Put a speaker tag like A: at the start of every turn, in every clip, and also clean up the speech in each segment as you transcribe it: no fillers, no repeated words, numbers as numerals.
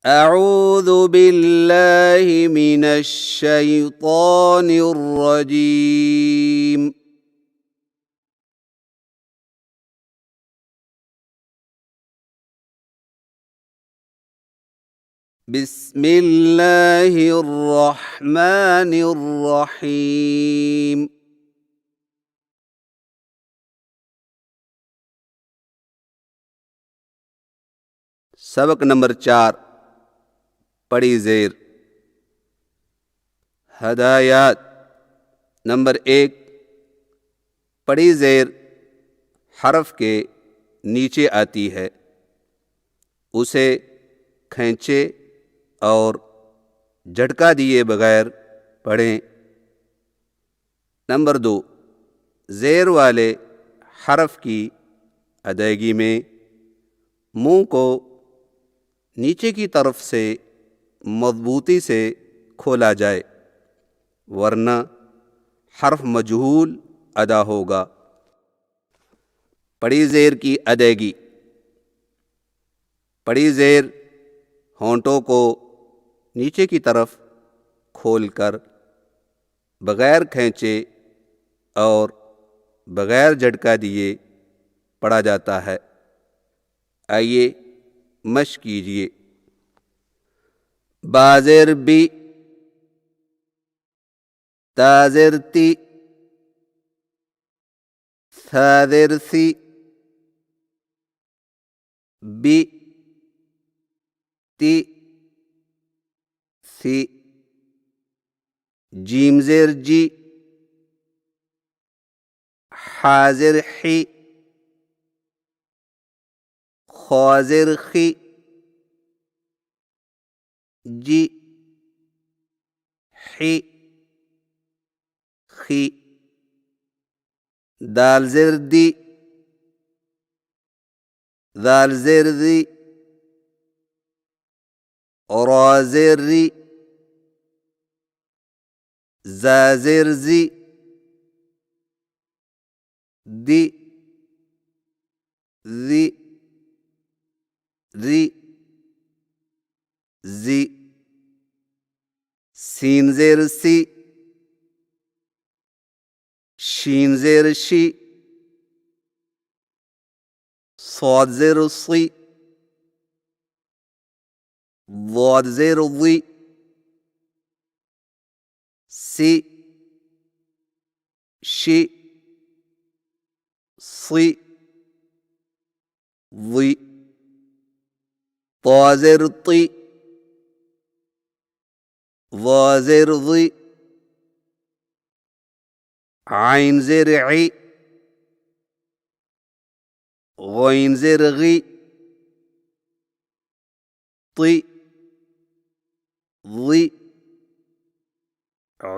A: أعوذ بالله من الشيطان الرجيم. بسم الله الرحمن الرحيم. सबक नंबर 4 पड़ी ज़ेर। हदायत नंबर 1, पड़ी ज़ेर हरफ के नीचे आती है, उसे खींचे और झटका दिए बगैर पढ़ें। नंबर 2, ज़ेर वाले हरफ की अदायगी में मुंह को नीचे की तरफ से मजबूती से खोला जाए, वरना हर्फ मजहूल अदा होगा। पड़ी ज़ेर की अदायगी। पड़ी ज़ेर होंठों को नीचे की तरफ खोलकर बगैर खींचे और बगैर झटका दिए पढ़ा जाता है। आइए मश्क कीजिए। बाज़ेर बी, ताज़ेर ती, साज़ेर सी, बी ती सी, जीम ज़ेर जी, हाज़ेर ही, ख्वाज़ेर खी, जी ही खी, दाल ज़ेर दी, दाल ज़ेर दी, रा ज़ेर री, ज़ा ज़ेर ज़ी, दी ज़ी, री ज़ी, सीन ज़ेर सी, शीन ज़ेर शी, صاد ज़ेर सी, ضاد ज़ेर ज़ी, सी शी, सी ज़ी, طا ज़ेर ती, ظा ज़ेर ज़ी, आइन ज़ेर ई, गैन ज़ेर गी, ती ज़ी,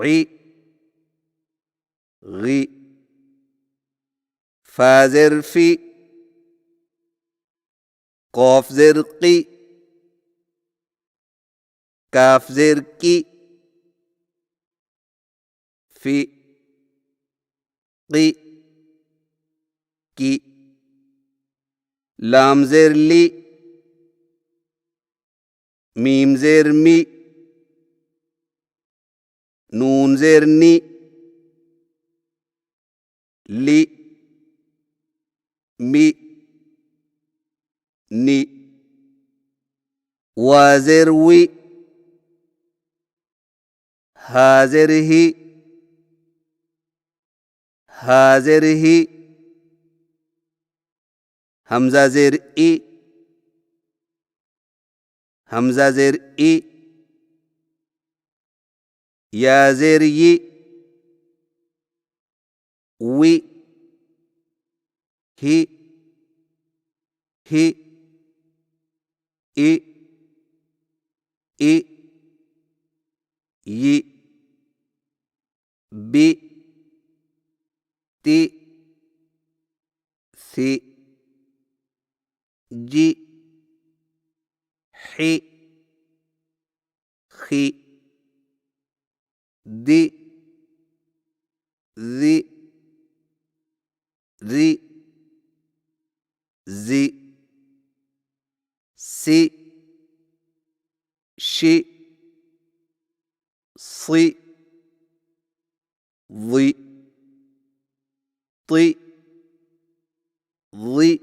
A: ई गी, फा ज़ेर फी, क़ाफ ज़ेर क़ी, काफ ज़ेर की, फी क़ी की, लाम ज़ेर ली, मीम ज़ेर मी, नून ज़ेर नी, ली मी नी, वा ज़ेर वी, हा ज़ेर ही, हा ज़ेर ही, हमज़ा ज़ेर ई, हमज़ा ज़ेर ई, या ज़ेर यी, वी ही ही, ई ई, यी, बी ती सी, जी ही खी, दी ज़ी, री ज़ी, सी شي صي ضي طي ضي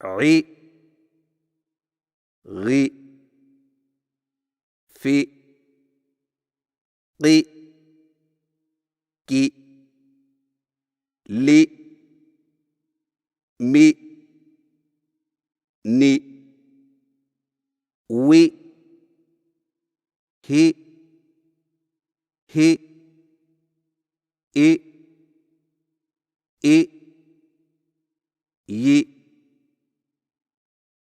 A: عي غي في قي كي لي مي ني وي هي اي اي ي